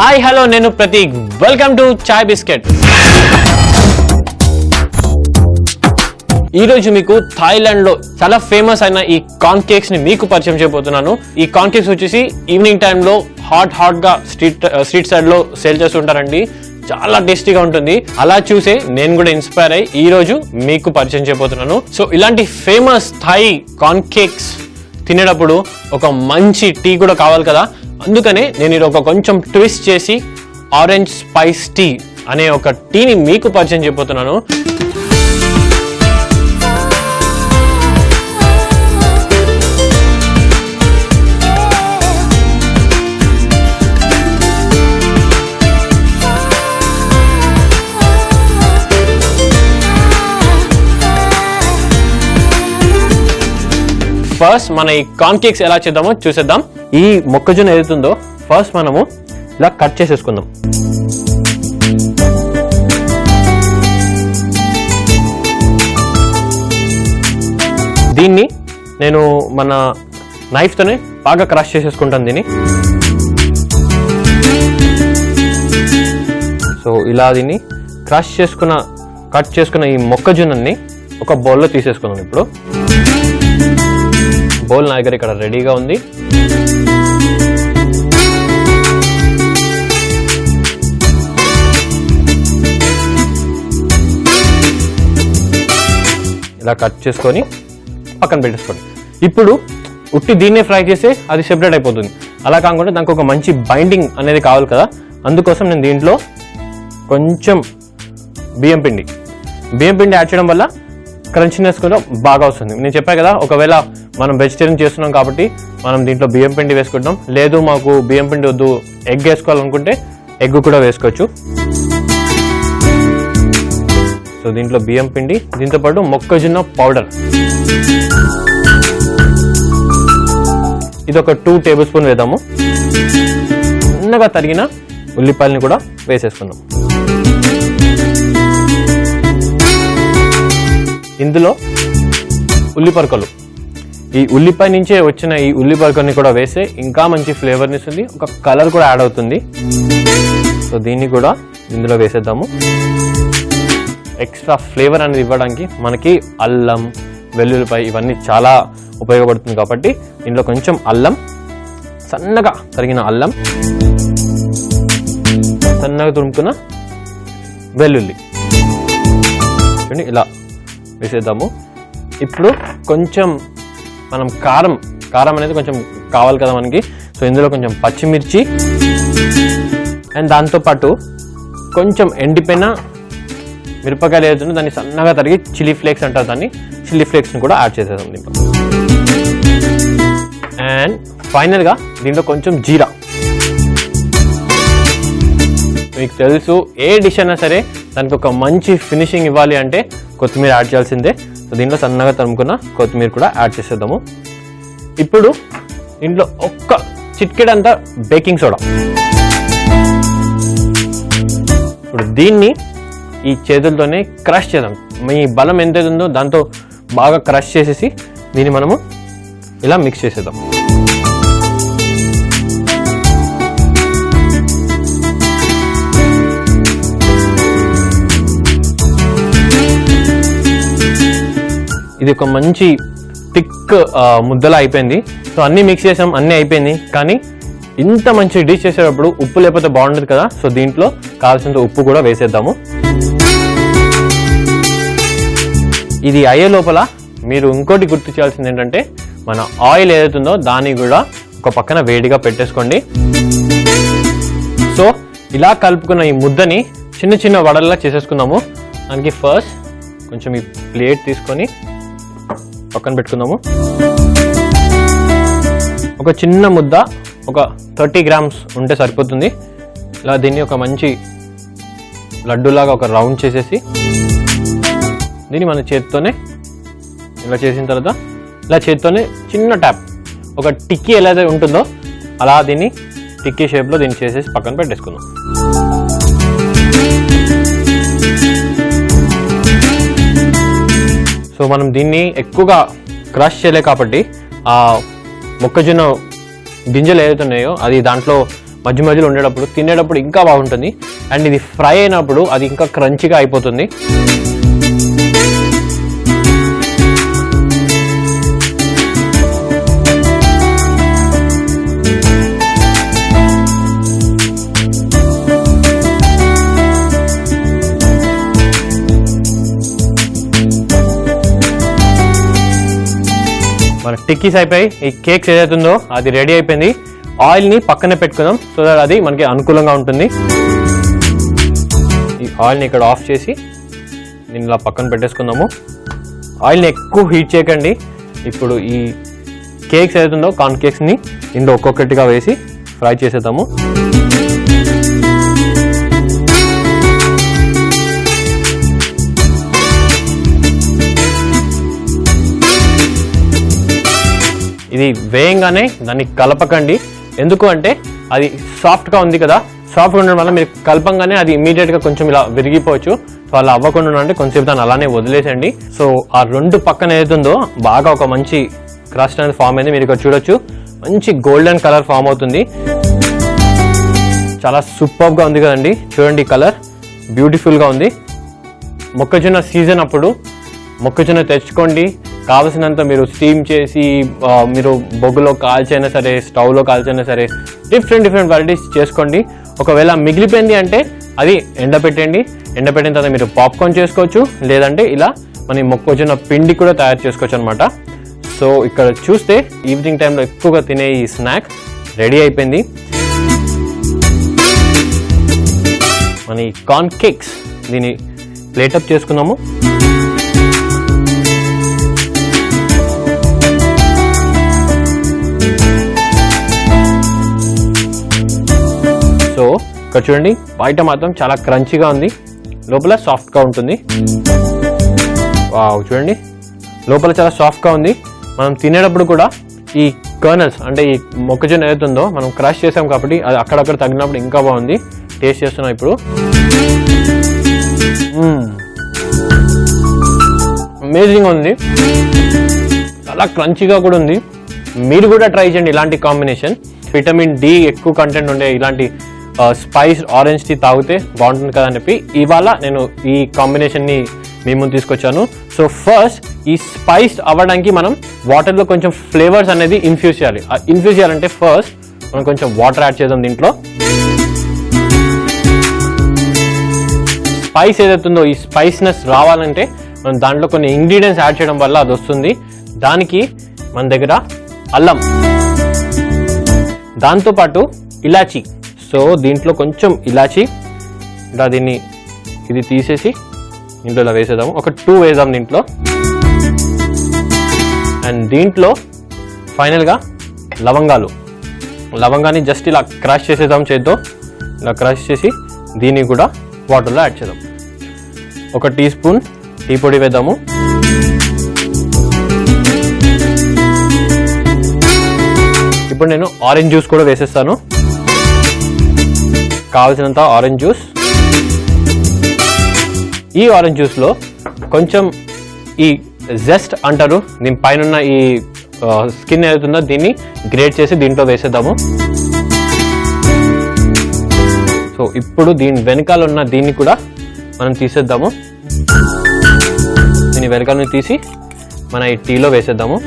Hi hello నేను Prateek welcome to chai biscuit. ఈరోజు మీకు థాయిలాండ్ లో చాలా ఫేమస్ అయిన ఈ కార్న్ కేక్స్ ని మీకు పరిచయం చేయబోతున్నాను. ఈ కార్న్ కేక్స్ వచ్చేసి ఈవినింగ్ టైంలో హాట్ గా స్ట్రీట్ సైడ్ లో సేల్ చేస్తుంటారండి. చాలా టేస్టీగా ఉంటుంది. అలా చూసే నేను కూడా ఇన్స్పైర్ అయ్యి ఈ రోజు మీకు పరిచయం చేయబోతున్నాను. సో ఇలాంటి ఫేమస్ థాయ్ కార్న్ కేక్స్ తినేటప్పుడు ఒక మంచి టీ కూడా కావాలి కదా, అందుకనే నేను ఇది ఒక కొంచెం ట్విస్ట్ చేసి ఆరెంజ్ స్పైస్ టీ అనే ఒక టీని మీకు పరిచయం చేయబోతున్నాను. ఫస్ట్ మన ఈ కార్న్ కేక్స్ ఎలా చేద్దామో చూసేద్దాం. ఈ మొక్కజొన్న ఏదైతుందో ఫస్ట్ మనము ఇలా కట్ చేసేసుకుందాం. దీన్ని నేను మన నైఫ్తోనే బాగా క్రష్ చేసేసుకుంటాను దీన్ని. సో ఇలా దీన్ని కట్ చేసుకున్న ఈ మొక్కజొన్నని ఒక బౌల్లో తీసేసుకుందాం. ఇప్పుడు బౌల్ నా దగ్గర ఇక్కడ రెడీగా ఉంది. ఇలా కట్ చేసుకొని పక్కన పెట్టేసుకోండి. ఇప్పుడు ఉట్టి దీన్నే ఫ్రై చేస్తే అది సెపరేట్ అయిపోతుంది. అలా కాకుండా దానికి ఒక మంచి బైండింగ్ అనేది కావాలి కదా, అందుకోసం నేను దీంట్లో కొంచెం బియ్యం పిండి యాడ్ చేయడం వల్ల క్రంచినెస్ కూడా బాగా వస్తుంది. నేను చెప్పాను కదా, ఒకవేళ మనం వెజిటేరియన్ చేస్తున్నాం కాబట్టి మనం దీంట్లో బియ్యం పిండి వేసుకుంటాం. లేదు మాకు బియ్యం పిండి వద్దు, ఎగ్ వేసుకోవాలనుకుంటే ఎగ్ కూడా వేసుకోవచ్చు. సో దీంట్లో బియ్యం పిండి, దీంతో పాటు మొక్కజొన్న పౌడర్ ఇది ఒక 2 టేబుల్ స్పూన్ వేద్దాము. చిన్నగా తరిగిన ఉల్లిపాయలని కూడా వేసేసుకుందాం. ఇందులో ఉల్లిపరకలు, ఈ ఉల్లిపాయ నుంచే వచ్చిన ఈ ఉల్లిపరకల్ని కూడా వేస్తే ఇంకా మంచి ఫ్లేవర్ని ఇస్తుంది, ఒక కలర్ కూడా యాడ్ అవుతుంది. సో దీన్ని కూడా ఇందులో వేసేద్దాము. ఎక్స్ట్రా ఫ్లేవర్ అనేది ఇవ్వడానికి మనకి అల్లం, వెల్లుల్లిపాయ ఇవన్నీ చాలా ఉపయోగపడుతుంది కాబట్టి దీంట్లో కొంచెం అల్లం, సన్నగా తరిగిన అల్లం, సన్నగా తురుముకున్న వెల్లుల్లి చూడండి ఇలా వేసేద్దాము. ఇప్పుడు కొంచెం మనం కారం అనేది కొంచెం కావాలి కదా మనకి. సో ఇందులో కొంచెం పచ్చిమిర్చి అండ్ దాంతోపాటు కొంచెం ఎండిపోయిన మిరపకాయలు ఏదైతుందో దాన్ని సన్నగా తరిగి చిల్లీ ఫ్లేక్స్ అంటారు, దాన్ని చిల్లీ ఫ్లేక్స్ని కూడా యాడ్ చేసేద్దాం దీంట్లో. అండ్ ఫైనల్గా దీంట్లో కొంచెం జీరా. మీకు తెలుసు ఏ డిష్ అయినా సరే దానికి ఒక మంచి ఫినిషింగ్ ఇవ్వాలి అంటే కొత్తిమీర యాడ్ చేయాల్సిందే. సో దీంట్లో సన్నగా తరుముకున్న కొత్తిమీర కూడా యాడ్ చేసేద్దాము. ఇప్పుడు దీంట్లో ఒక్క చిటికెడంతా బేకింగ్ సోడా. ఇప్పుడు దీన్ని ఈ చేతులతోనే క్రష్ చేద్దాం. మీ బలం ఎంతైతే ఉందో దాంతో బాగా క్రష్ చేసేసి దీన్ని మనము ఇలా మిక్స్ చేసేద్దాం. ఇది ఒక మంచి థిక్ ముద్దలా అయిపోయింది. సో అన్నీ మిక్స్ చేసాం, అన్నీ అయిపోయింది. కానీ ఇంత మంచి డిష్ చేసేటప్పుడు ఉప్పు లేకపోతే బాగుండదు కదా. సో దీంట్లో కావాల్సినంత ఉప్పు కూడా వేసేద్దాము. ఇది అయ్యే లోపల మీరు ఇంకోటి గుర్తు చేయాల్సింది ఏంటంటే, మన ఆయిల్ ఏదైతుందో దాన్ని కూడా ఒక పక్కన వేడిగా పెట్టేసుకోండి. సో ఇలా కలుపుకున్న ఈ ముద్దని చిన్న చిన్న వడల్లా చేసేసుకుందాము. దానికి ఫస్ట్ కొంచెం ఈ ప్లేట్ తీసుకొని పక్కన పెట్టుకుందాము. ఒక చిన్న ముద్ద ఒక 30 గ్రామ్స్ ఉంటే సరిపోతుంది. ఇలా దీన్ని ఒక మంచి లడ్డూలాగా ఒక రౌండ్ చేసేసి దీన్ని మన చేతితోనే ఇలా చేసిన తర్వాత ఇలా చేతితోనే చిన్న ట్యాప్, ఒక టిక్కీ ఎలా అయితే ఉంటుందో అలా దీన్ని టిక్కీ షేప్లో దీన్ని చేసేసి పక్కన పెట్టేసుకుందాం. సో మనం దీన్ని ఎక్కువగా క్రష్ చేయలే కాబట్టి ఆ మొక్కజొన్న గింజలు ఏదైతే ఉన్నాయో అది దాంట్లో మధ్య మధ్యలో ఉండేటప్పుడు తినేటప్పుడు ఇంకా బాగుంటుంది. అండ్ ఇది ఫ్రై అయినప్పుడు అది ఇంకా క్రంచీగా అయిపోతుంది. మన టిక్కీస్ అయిపోయి ఈ కేక్స్ ఏదైతుందో అది రెడీ అయిపోయింది. ఆయిల్ని పక్కనే పెట్టుకుందాం సో దట్ అది మనకి అనుకూలంగా ఉంటుంది. ఈ ఆయిల్ని ఇక్కడ ఆఫ్ చేసి దీన్ని ఇలా పక్కన పెట్టేసుకుందాము. ఆయిల్ని ఎక్కువ హీట్ చేయకండి. ఇప్పుడు ఈ కేక్స్ ఏదైతుందో కార్న్ కేక్స్ని ఇందులో ఒక్కొక్కటిగా వేసి ఫ్రై చేసేద్దాము. ఇది వేయంగానే దాన్ని కలపకండి. ఎందుకు అంటే అది సాఫ్ట్గా ఉంది కదా, సాఫ్ట్గా ఉండడం వల్ల మీరు కలపంగానే అది ఇమీడియట్గా కొంచెం ఇలా విరిగిపోవచ్చు. సో అలా అవ్వకుండా అంటే కొంచెం దాన్ని అలానే వదిలేసండి. సో ఆ రెండు పక్కన ఏదైతుందో బాగా ఒక మంచి క్రస్ట్ అనేది ఫామ్ అయింది. మీరు ఇక్కడ చూడొచ్చు, మంచి గోల్డెన్ కలర్ ఫామ్ అవుతుంది. చాలా సూపర్గా ఉంది కదండి. చూడండి కలర్ బ్యూటిఫుల్గా ఉంది. మొక్కజొన్న సీజన్ అప్పుడు మొక్కజొన్న తెచ్చుకోండి. కావలసినంత మీరు స్టీమ్ చేసి మీరు బొగ్గులో కాల్చైనా సరే, స్టవ్లో కాల్చైనా సరే, డిఫరెంట్ వెరైటీస్ చేసుకోండి. ఒకవేళ మిగిలిపోయింది అంటే అది ఎండబెట్టండి. ఎండబెట్టిన తర్వాత మీరు పాప్కార్న్ చేసుకోవచ్చు, లేదంటే ఇలా మన మొక్కజొన్న పిండి కూడా తయారు చేసుకోవచ్చు అనమాట. సో ఇక్కడ చూస్తే ఈవినింగ్ టైంలో ఎక్కువగా తినే ఈ స్నాక్ రెడీ అయిపోయింది. మన ఈ కార్న్ కేక్స్ దీన్ని ప్లేటప్ చేసుకుందాము. సో ఇక్కడ చూడండి, బయట మాత్రం చాలా క్రంచీగా ఉంది, లోపల సాఫ్ట్గా ఉంటుంది. వావ్, చూడండి లోపల చాలా సాఫ్ట్గా ఉంది. మనం తినేటప్పుడు కూడా ఈ కర్నల్స్ అంటే ఈ మొక్కజొన్న ఏదైతుందో మనం క్రష్ చేసాం కాబట్టి అది అక్కడక్కడ తగిలినప్పుడు ఇంకా బాగుంది. టేస్ట్ చేస్తున్నాం ఇప్పుడు. అమేజింగ్ ఉంది, చాలా క్రంచీగా కూడా ఉంది. మీరు కూడా ట్రై చేయండి ఇలాంటి కాంబినేషన్. విటమిన్ డి ఎక్కువ కంటెంట్ ఉండే ఇలాంటి స్పైస్ ఆరెంజ్ టీ తాగితే బాగుంటుంది కదా అని చెప్పి ఇవాళ నేను ఈ కాంబినేషన్ని మీ ముందు తీసుకొచ్చాను. సో ఫస్ట్ ఈ స్పైస్ అవ్వడానికి మనం వాటర్లో కొంచెం ఫ్లేవర్స్ అనేది ఇన్ఫ్యూజ్ చేయాలి. ఇన్ఫ్యూజ్ చేయాలంటే ఫస్ట్ మనం కొంచెం వాటర్ యాడ్ చేద్దాం దీంట్లో. స్పైస్ ఏదైతుందో ఈ స్పైస్నెస్ రావాలంటే మనం దాంట్లో కొన్ని ఇంగ్రీడియంట్స్ యాడ్ చేయడం వల్ల అది వస్తుంది. దానికి మన దగ్గర అల్లం, దాంతోపాటు ఇలాచీ. సో దీంట్లో కొంచెం ఇలాచీ, ఇలా దీన్ని ఇది తీసేసి దీంట్లో ఇలా వేసేద్దాము. ఒక 2 వేద్దాం దీంట్లో. అండ్ దీంట్లో ఫైనల్గా లవంగాన్ని జస్ట్ ఇలా క్రష్ చేసేద్దాం చేద్దో. ఇలా క్రష్ చేసి దీన్ని కూడా వాటర్లో యాడ్ చేద్దాం. 1 టీ స్పూన్ టీ పొడి వేద్దాము. ఇప్పుడు నేను ఆరెంజ్ జ్యూస్ కూడా వేసేస్తాను. కావాల్సినంత ఆరెంజ్ జ్యూస్. ఈ ఆరెంజ్ జ్యూస్లో కొంచెం ఈ జెస్ట్ అంటారు, దీని పైన ఈ స్కిన్ ఏదైతుందో దీన్ని గ్రేట్ చేసి దీంట్లో వేసేద్దాము. సో ఇప్పుడు దీని వెనకాల ఉన్న దీన్ని కూడా మనం తీసేద్దాము. దీని వెనకాలని తీసి మన ఈ టీలో వేసేద్దాము.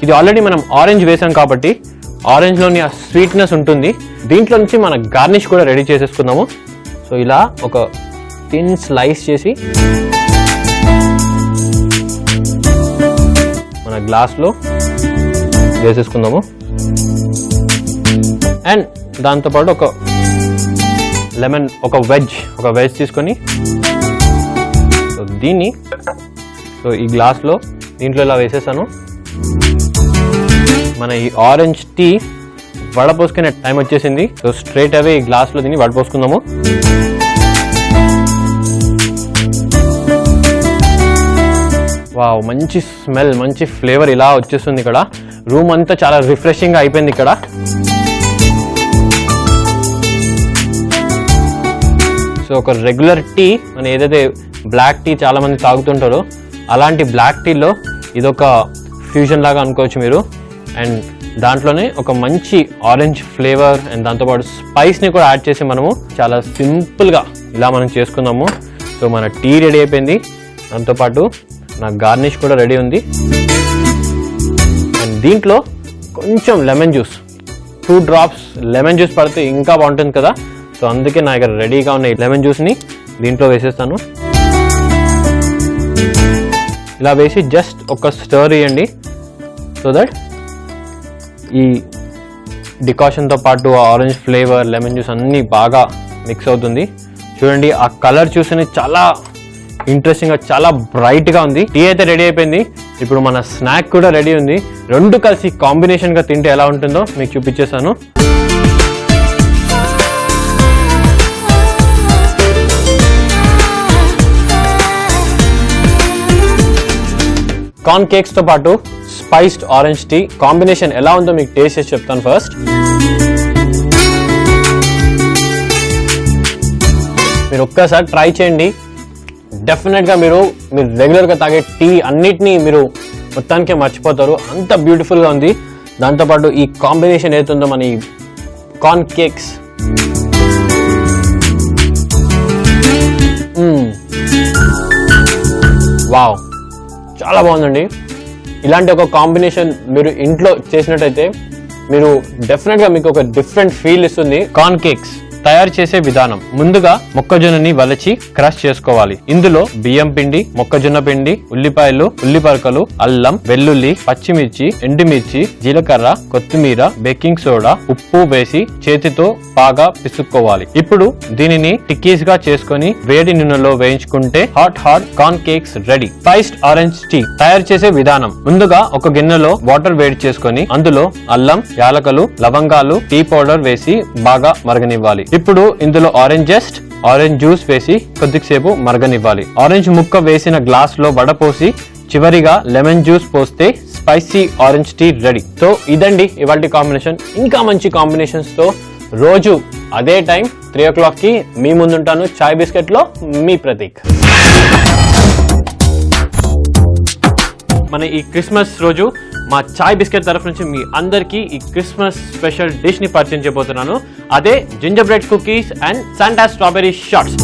ఇది ఆల్రెడీ మనం ఆరెంజ్ వేసాం కాబట్టి ఆరెంజ్లోని ఆ స్వీట్నెస్ ఉంటుంది. దీంట్లో నుంచి మన గార్నిష్ కూడా రెడీ చేసేసుకుందాము. సో ఇలా ఒక థిన్ స్లైస్ చేసి మన గ్లాస్లో వేసేసుకుందాము. అండ్ దాంతోపాటు ఒక లెమన్, ఒక వెజ్ తీసుకొని సో దీన్ని ఈ గ్లాస్లో దీంట్లో ఇలా వేసేసాను. మన ఈ ఆరెంజ్ టీ వడపోసుకునే టైం వచ్చేసింది. సో స్ట్రైట్ అవే ఈ గ్లాస్లో దీన్ని వడపోసుకుందాము. వావ్, మంచి స్మెల్, మంచి ఫ్లేవర్ ఇలా వచ్చేస్తుంది. ఇక్కడ రూమ్ అంతా చాలా రిఫ్రెషింగ్గా అయిపోయింది. ఇక్కడ సో ఒక రెగ్యులర్ టీ, మన ఏదైతే బ్లాక్ టీ చాలా మంది తాగుతుంటారో అలాంటి బ్లాక్ టీలో ఇదొక ఫ్యూజన్ లాగా అనుకోవచ్చు మీరు. అండ్ దాంట్లోనే ఒక మంచి ఆరెంజ్ ఫ్లేవర్ అండ్ దాంతోపాటు స్పైస్ని కూడా యాడ్ చేసి మనము చాలా సింపుల్గా ఇలా మనం చేసుకుందాము. సో మన టీ రెడీ అయిపోయింది, దాంతోపాటు నా గార్నిష్ కూడా రెడీ ఉంది. అండ్ దీంట్లో కొంచెం lemon juice, 2 drops lemon juice పడితే ఇంకా బాగుంటుంది కదా. సో అందుకే నా దగ్గర రెడీగా ఉన్న ఈ లెమన్ జ్యూస్ని దీంట్లో వేసేస్తాను. ఇలా వేసి జస్ట్ ఒక స్టర్ ఇవ్వండి, సో దట్ ఈ డికాషన్తో పాటు ఆరెంజ్ ఫ్లేవర్, లెమన్ జ్యూస్ అన్నీ బాగా మిక్స్ అవుతుంది. చూడండి ఆ కలర్ చూసి చాలా ఇంట్రెస్టింగ్గా, చాలా బ్రైట్గా ఉంది. టీ అయితే రెడీ అయిపోయింది, ఇప్పుడు మన స్నాక్ కూడా రెడీ ఉంది. రెండు కలిసి కాంబినేషన్గా తింటే ఎలా ఉంటుందో మీకు చూపించేస్తాను. కార్న్ కేక్స్తో పాటు స్పైస్డ్ ఆరెంజ్ టీ కాంబినేషన్ ఎలా ఉందో మీకు టేస్ట్ చేసి చెప్తాను. ఫస్ట్ మీరు ఒక్కసారి ట్రై చేయండి, డెఫినెట్గా మీరు రెగ్యులర్గా తాగే టీ అన్నిటినీ మీరు మొత్తానికే మర్చిపోతారు, అంత బ్యూటిఫుల్గా ఉంది. దాంతోపాటు ఈ కాంబినేషన్ ఏతుందో మన ఈ కార్న్ కేక్స్, వావ్ చాలా బాగుందండి. ఇలాంటి ఒక కాంబినేషన్ మీరు ఇంట్లో చేసినట్టయితే మీరు డెఫినెట్గా మీకు ఒక డిఫరెంట్ ఫీల్ ఇస్తుంది. కార్న్ కేక్స్ తయారు చేసే విధానం: ముందుగా మొక్కజొన్నని వలచి క్రష్ చేసుకోవాలి. ఇందులో బియ్యం పిండి, మొక్కజొన్న పిండి, ఉల్లిపాయలు, ఉల్లిపరకలు, అల్లం, వెల్లుల్లి, పచ్చిమిర్చి, ఎండుమిర్చి, జీలకర్ర, కొత్తిమీర, బేకింగ్ సోడా, ఉప్పు వేసి చేతితో బాగా పిసుక్కోవాలి. ఇప్పుడు దీనిని టిక్కీస్ గా చేసుకుని వేడి నూనెలో వేయించుకుంటే hot corn cakes ready. Spiced orange tea తయారు చేసే విధానం: ముందుగా ఒక గిన్నెలో వాటర్ వేడి చేసుకొని అందులో అల్లం, యాలకలు, లవంగాలు, టీ పౌడర్ వేసి బాగా మరగనివ్వాలి. ఇప్పుడు ఇందులో ఆరెంజ్ జ్యూస్ వేసి కొద్దిసేపు మరగనివ్వాలి. ఆరెంజ్ ముక్క వేసిన గ్లాస్ లో వడపోసి చివరిగా లెమన్ జ్యూస్ పోస్తే spicy orange tea ready. So ఇదండి ఇవాల్టి కాంబినేషన్. ఇంకా మంచి కాంబినేషన్స్ తో రోజు అదే టైం 3 o'clock కి మీ ముందుంటాను. చాయ్ బిస్కెట్ లో మీ ప్రతీక్. మన ఈ క్రిస్మస్ రోజు మా చాయ్ బిస్కెట్ తరఫు నుంచి మీ అందరికీ ఈ క్రిస్మస్ స్పెషల్ డిష్ ని పరిచయం చేయబోతున్నాను. అదే ginger bread cookies and Santa strawberry shots.